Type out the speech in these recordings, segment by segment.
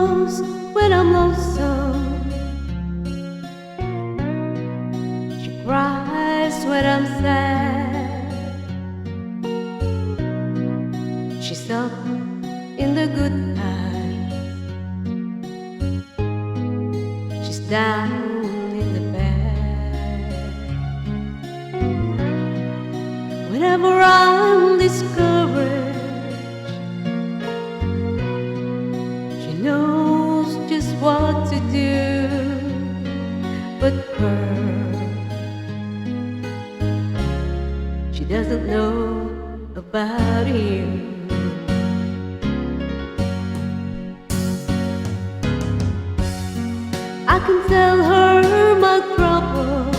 knows when I'm lonesome. She cries when I'm sad. She's up in the good times. She's down in the bad. Whenever I'm discouraged, she knows just what to do. But her, she doesn't know about you. I can tell her my trouble.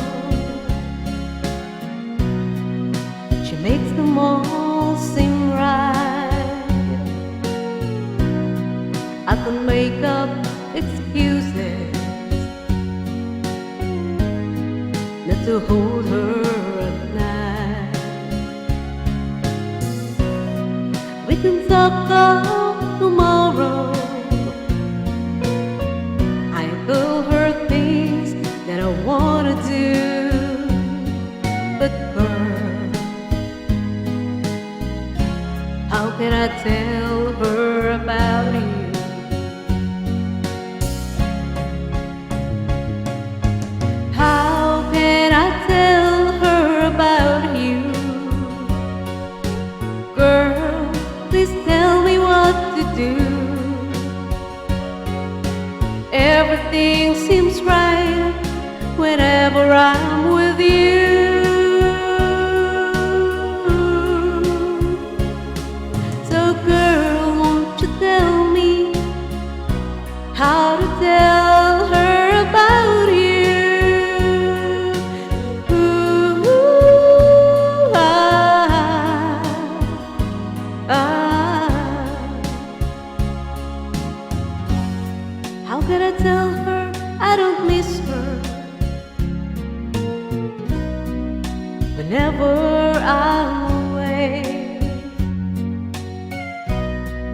She makes them all seem right. I can make up excuses not to hold her at night. We can talk of tomorrow. I tell her things that I wanna do, but her, how can I tell her about you? How can I tell her about you? Girl, please tell me what to do. Everything seems right whenever I'm with you. So girl, won't you tell me how to tell her about you? Ooh, how can I tell her I don't miss her whenever I'm away?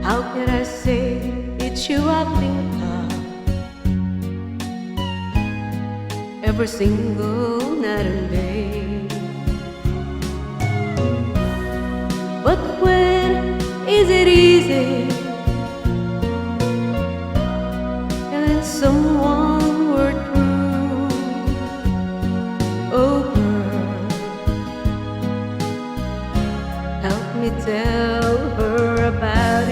How can I say it's you I think of every single night and day? But when is it easy telling someone we're true? Oh girl, help me tell her about